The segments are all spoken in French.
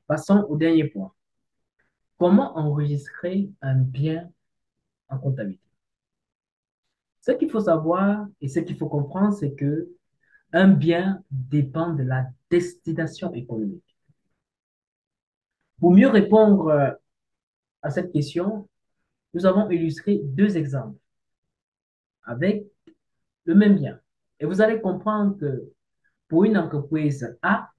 Passons au dernier point. Comment enregistrer un bien en comptabilité? Ce qu'il faut savoir et ce qu'il faut comprendre, c'est que un bien dépend de la destination économique. Pour mieux répondre à cette question, nous avons illustré deux exemples avec le même bien. Et vous allez comprendre que pour une entreprise A,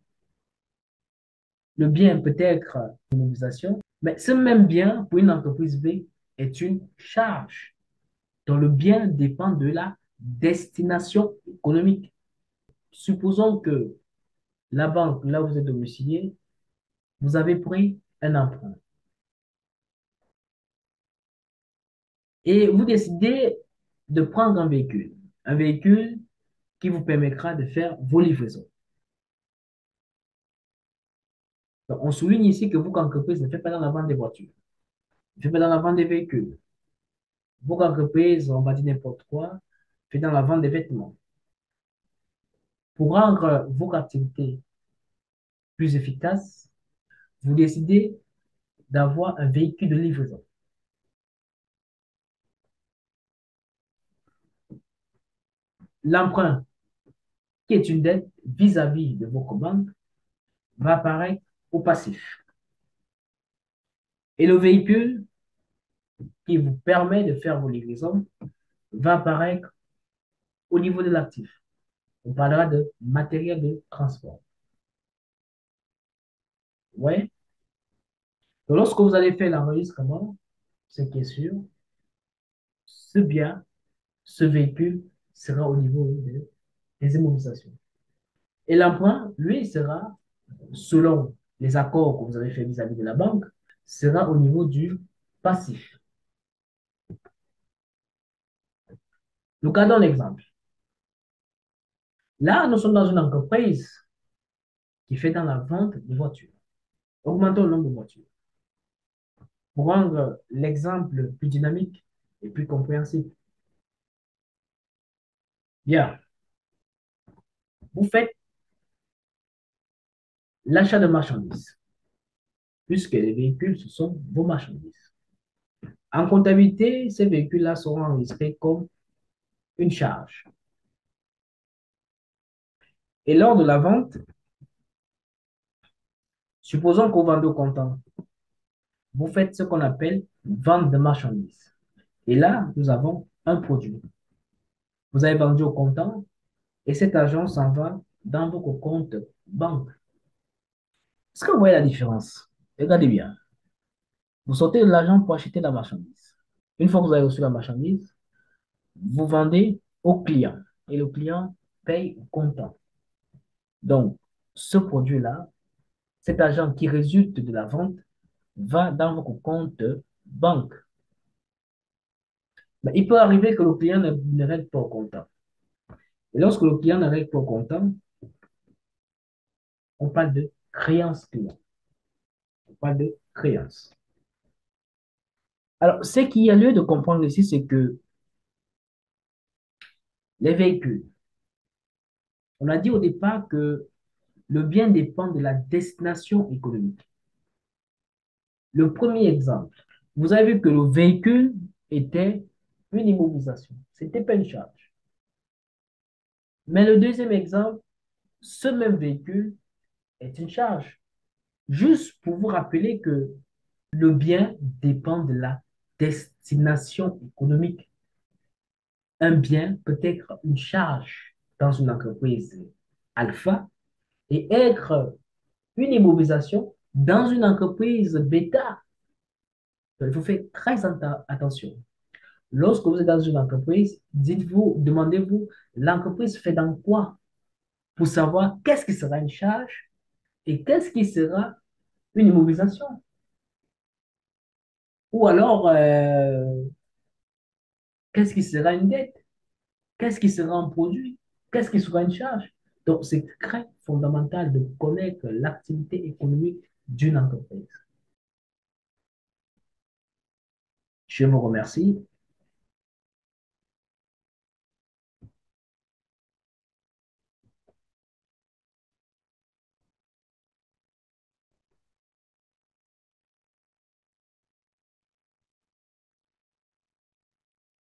le bien peut être une mobilisation, mais ce même bien pour une entreprise B est une charge dont le bien dépend de la destination économique. Supposons que la banque, là où vous êtes domicilié, vous avez pris un emprunt et vous décidez de prendre un véhicule qui vous permettra de faire vos livraisons. Donc, on souligne ici que vous, qu'entreprise, ne faites pas dans la vente des voitures, ne faites pas dans la vente des véhicules. Vous, qu'entreprise, on va dire n'importe quoi, faites dans la vente des vêtements. Pour rendre votre activité plus efficace, vous décidez d'avoir un véhicule de livraison. L'emprunt, qui est une dette vis-à-vis de vos commandes, va apparaître au passif. Et le véhicule qui vous permet de faire vos livraisons va apparaître au niveau de l'actif. On parlera de matériel de transport. Ouais. Donc, lorsque vous allez faire l'enregistrement, ce qui est sûr, ce bien, ce véhicule sera au niveau des immobilisations. Et l'emprunt, lui, sera, selon les accords que vous avez fait vis-à-vis de la banque, sera au niveau du passif. Nous gardons l'exemple. Là, nous sommes dans une entreprise qui fait dans la vente de voitures. Augmentons le nombre de voitures. Pour rendre l'exemple plus dynamique et plus compréhensible. Bien, vous faites l'achat de marchandises, puisque les véhicules, ce sont vos marchandises. En comptabilité, ces véhicules-là seront enregistrés comme une charge. Et lors de la vente, supposons que vous vendez au comptant. Vous faites ce qu'on appelle vente de marchandises. Et là, nous avons un produit. Vous avez vendu au comptant et cet argent s'en va dans votre compte banque. Est-ce que vous voyez la différence? Regardez bien. Vous sortez de l'argent pour acheter la marchandise. Une fois que vous avez reçu la marchandise, vous vendez au client et le client paye au comptant. Donc, ce produit-là, cet argent qui résulte de la vente va dans votre compte banque. Mais il peut arriver que le client ne règle pas au comptant. Et lorsque le client ne règle pas au comptant, on parle de créance client. On parle de créance. Alors, ce qu'il y a lieu de comprendre ici, c'est que les véhicules, on a dit au départ que le bien dépend de la destination économique. Le premier exemple, vous avez vu que le véhicule était une immobilisation. Ce n'était pas une charge. Mais le deuxième exemple, ce même véhicule est une charge. Juste pour vous rappeler que le bien dépend de la destination économique. Un bien peut être une charge dans une entreprise alpha et être une immobilisation dans une entreprise bêta. Il faut faire très attention. Lorsque vous êtes dans une entreprise, dites-vous, demandez-vous, l'entreprise fait dans quoi pour savoir qu'est-ce qui sera une charge et qu'est-ce qui sera une immobilisation. Ou alors, qu'est-ce qui sera une dette? Qu'est-ce qui sera un produit? Qu'est-ce qui sera une charge? Donc, c'est très fondamental de connaître l'activité économique d'une entreprise. Je vous remercie.